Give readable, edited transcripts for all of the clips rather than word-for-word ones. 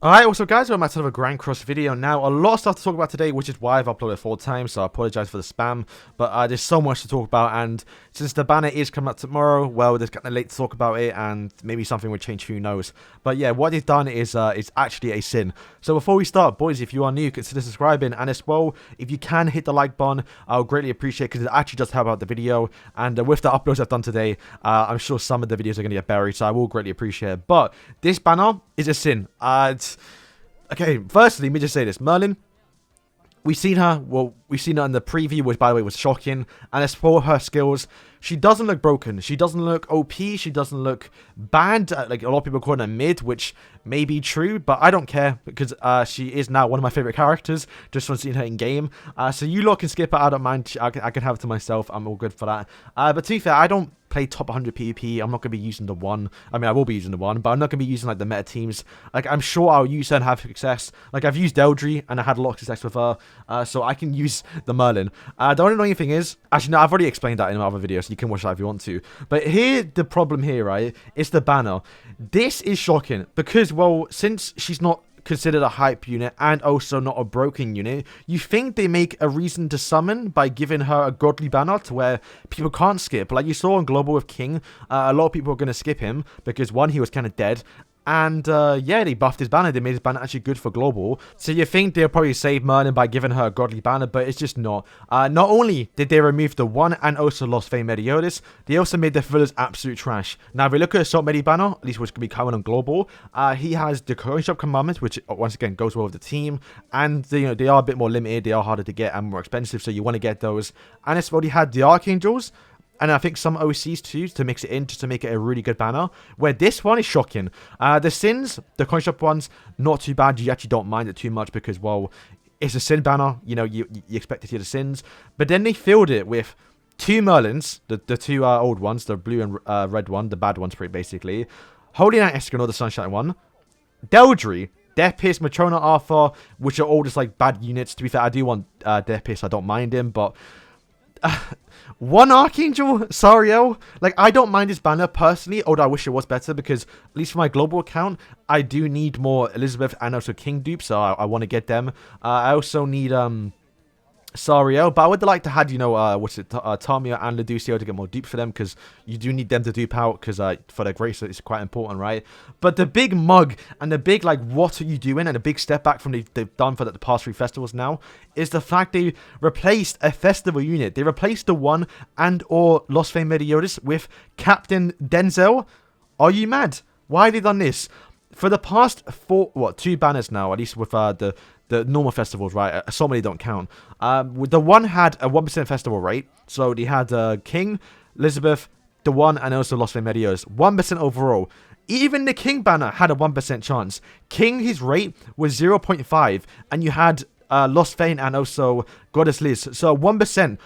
Alright, what's up guys, welcome back to another Grand Cross video. Now, a lot of stuff to talk about today, which is why I've uploaded 4 times, so I apologize for the spam, but there's so much to talk about, and since the banner is coming out tomorrow, well, there's kind of late to talk about it, and maybe something will change, who knows. But yeah, what they've done is actually a sin. So before we start, boys, if you are new, consider subscribing, and as well, if you can hit the like button, I'll greatly appreciate it, because it actually does help out the video, and with the uploads I've done today, I'm sure some of the videos are going to get buried, so I will greatly appreciate it. But this banner is a sin. Okay, firstly, let me just say this. Merlin, we've seen her in the preview, which, by the way, was shocking. And as for her skills, she doesn't look broken. She doesn't look OP. She doesn't look bad. Like, a lot of people call her mid, which may be true, but I don't care, because she is now one of my favorite characters, just from seeing her in-game. So you lot can skip it. I don't mind. I can have it to myself. I'm all good for that. But to be fair, I don't play top 100 PvP. I'm not going to be using the one. I mean, I will be using the one, but I'm not going to be using, like, the meta teams. Like, I'm sure I'll use her and have success. Like, I've used Eldry, and I had a lot of success with her, so I can use the Merlin. The only annoying thing is, actually, no, I've already explained that in my other videos, so you can watch that if you want to. But here, the problem here, right, is the banner. This is shocking, because, well, since she's not considered a hype unit and also not a broken unit, you think they make a reason to summon by giving her a godly banner to where people can't skip. Like you saw on Global with King, a lot of people are going to skip him because, one, he was kind of dead, and yeah, they buffed his banner. They made his banner actually good for Global. So you think they'll probably save Merlin by giving her a godly banner, but it's just not. Not only did they remove the one and also Lostvayne Meliodas, they also made the fillers absolute trash. Now, if we look at Assault Medi banner, at least what's going to be coming on Global, he has the coin shop commandment, which once again goes well with the team, and you know, they are a bit more limited, they are harder to get and more expensive, so you want to get those. And it's already had the Archangels, and I think some OCs too, to mix it in, just to make it a really good banner. Where this one is shocking. The Sins, the coin shop ones, not too bad. You actually don't mind it too much because, well, it's a Sin banner. You know, you expect to see the Sins. But then they filled it with 2 Merlins, the 2 old ones, the blue and red one, the bad ones, pretty basically. Holy Knight Escanor, the Sunshine one. Deldry, Death Pierce, Matrona Arthur, which are all just like bad units. To be fair, I do want Death Pierce. I don't mind him, but one Archangel, Sariel. Like, I don't mind his banner personally, although I wish it was better, because at least for my global account, I do need more Elizabeth and also King dupes, so I want to get them. I also need Sariel, but I would like to have, you know, Tamia and Leducio to get more dupes for them, because you do need them to dupe out, because for their grace, it's quite important, right? But the big mug, and the big, like, what are you doing, and a big step back from they've done for the past 3 festivals now, is the fact they replaced a festival unit. They replaced the one and or Lostvayne Meliodas with Captain Denzel. Are you mad? Why have they done this? For the past 2 banners now, at least with the normal festivals, right? So many don't count. The one had a 1% festival rate. So they had King, Elizabeth, the one, and also Lostvayne Meliodas. 1% overall. Even the King banner had a 1% chance. King, his rate was 0.5. And you had Lostvayne and also Goddess Liz. So 1%.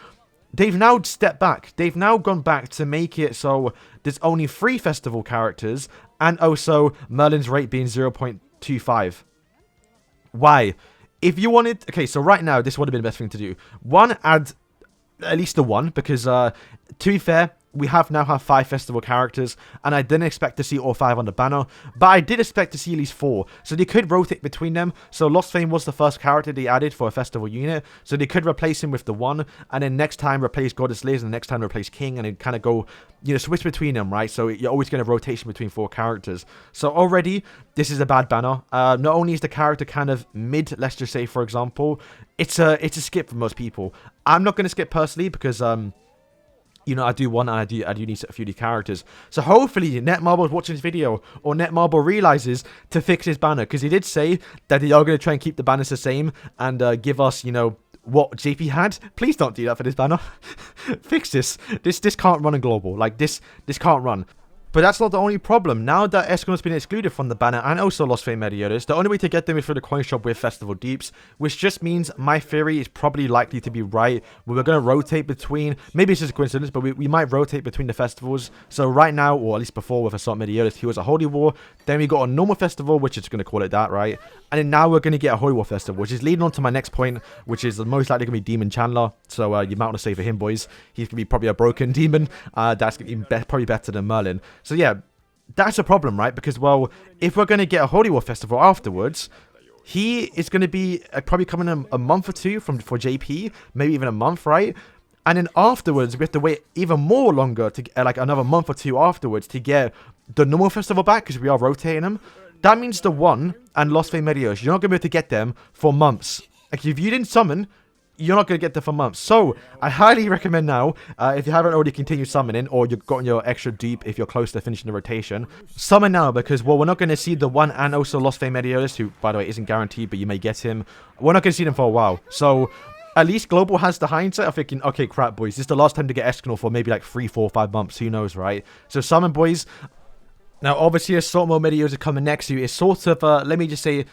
They've now stepped back. They've now gone back to make it so there's only 3 festival characters. And also Merlin's rate being 0.25. Why? If you wanted... Okay, so right now, this would have been the best thing to do. One, add at least the one, because to be fair, we now have 5 festival characters, and I didn't expect to see all 5 on the banner, but I did expect to see at least 4, so they could rotate between them. So Lostvayne was the first character they added for a festival unit, so they could replace him with the one, and then next time replace Goddess Liz, and next time replace King, and then kind of go, you know, switch between them, right? So you're always going to rotation between 4 characters. So already, this is a bad banner. Not only is the character kind of mid, let's just say, for example, it's a skip for most people. I'm not going to skip personally, because you know, I do want, and I do need a few of these characters. So hopefully Netmarble is watching this video, or Netmarble realizes to fix his banner, because he did say that they are going to try and keep the banners the same and give us, you know, what JP had. Please don't do that for this banner. Fix this. This can't run in global. Like, this can't run. But that's not the only problem. Now that Escanor's been excluded from the banner and also Lostvayne Meliodas, the only way to get them is through the coin shop with festival deeps, which just means my theory is probably likely to be right. We're going to rotate between, maybe it's just a coincidence, but we might rotate between the festivals. So right now, or at least before with Assault Meliodas, he was a Holy War. Then we got a normal festival, which is going to call it that, right? And then now we're going to get a Holy War festival, which is leading on to my next point, which is most likely going to be Demon Chanler. So you might want to say for him, boys. He's going to be probably a broken demon. That's going to be probably better than Merlin. So yeah, that's a problem, right? Because, well, if we're going to get a Holy War Festival afterwards, he is going to be probably coming in a month or two for JP, maybe even a month, right? And then afterwards, we have to wait even more longer, to like another month or two afterwards, to get the normal festival back, because we are rotating them. That means the one and Lostvayne Meliodas, you're not going to be able to get them for months. Like, if you didn't summon, you're not going to get them for months. So, I highly recommend now, if you haven't already continued summoning, or you've gotten your extra deep if you're close to finishing the rotation, summon now, because, well, we're not going to see the one and also Lostvayne Meliodas, who, by the way, isn't guaranteed, but you may get him. We're not going to see them for a while. So, at least Global has the hindsight of thinking, okay, crap, boys, this is the last time to get Escanor for maybe like 3, 4, 5 months. Who knows, right? So, summon, boys. Now, obviously, Assault Mode Meliodas coming next to you is sort of, let me just say,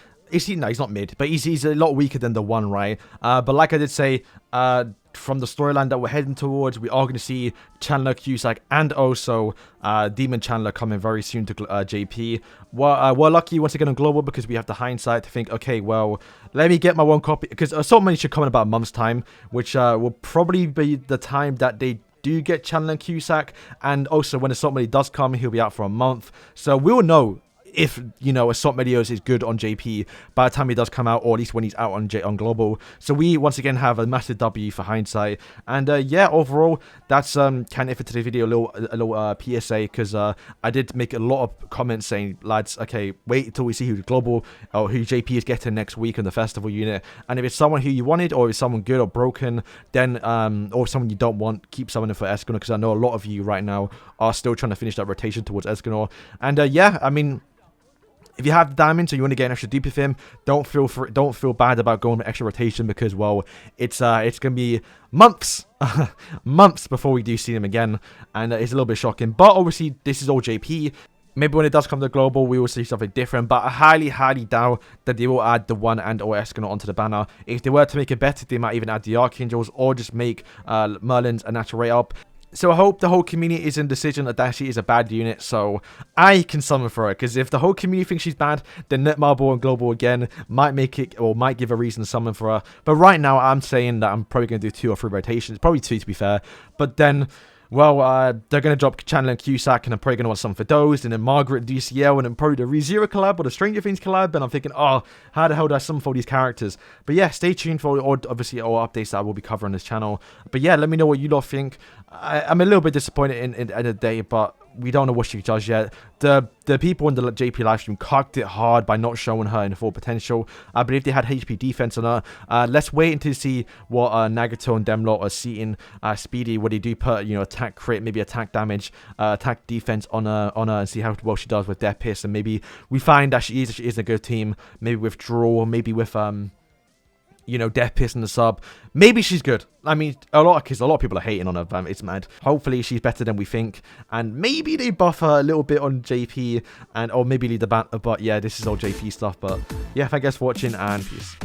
no, he's not mid, but he's a lot weaker than the one, right? But like I did say, from the storyline that we're heading towards, we are going to see Chanler, Cusack, and also Demon Chanler coming very soon to JP. We're lucky once again on Global because we have the hindsight to think, okay, well, let me get my one copy, because Assault Mode should come in about a month's time, which will probably be the time that they do get Chanler and Cusack, and also when Assault Meliodas does come, he'll be out for a month, so we will know if, you know, Assault Meliodas is good on JP by the time he does come out, or at least when he's out on Global. So we once again have a massive W for hindsight. And yeah, overall, that's kind of it for today's video. A little PSA, because I did make a lot of comments saying, lads, okay, wait until we see who Global or who JP is getting next week in the festival unit. And if it's someone who you wanted, or if it's someone good or broken, then or someone you don't want, keep summoning for Escanor, because I know a lot of you right now are still trying to finish that rotation towards Escanor. And yeah, I mean, if you have the diamond, so you want to get an extra deep with him, don't feel bad about going with extra rotation, because, well, it's gonna be months, months before we do see him again, and it's a little bit shocking. But obviously, this is all JP. Maybe when it does come to Global, we will see something different. But I highly doubt that they will add the one and or Escanor onto the banner. If they were to make it better, they might even add the Archangels, or just make Merlin's a natural rate up. So I hope the whole community is in decision that she is a bad unit, so I can summon for her. Because if the whole community thinks she's bad, then Netmarble and Global again might make it, or might give a reason to summon for her. But right now, I'm saying that I'm probably going to do 2 or 3 rotations. Probably 2, to be fair. But then, well, they're going to drop Chanler and Cusack, and I'm probably going to want something for those, and then Margaret DCL, and then probably the ReZero collab, or the Stranger Things collab, and I'm thinking, oh, how the hell do I summon for all these characters? But yeah, stay tuned for, obviously, all updates that I will be covering on this channel. But yeah, let me know what you lot think. I'm a little bit disappointed in the end of the day, but we don't know what she does yet. The people in the JP livestream cocked it hard by not showing her in full potential. I believe they had HP defense on her. Let's wait until see what Nagato and Demlot are seeing. Speedy, what they do put, you know, attack crit, maybe attack damage, attack defense on her, and see how well she does with Death Piss. And maybe we find that she is a good team. Maybe with Draw, maybe with you know, Death Piss in the sub. Maybe she's good. I mean, a lot of people are hating on her, it's mad. Hopefully she's better than we think, and maybe they buff her a little bit on JP, or maybe lead the banter. But yeah, this is all JP stuff. But yeah, thank you guys for watching, and peace.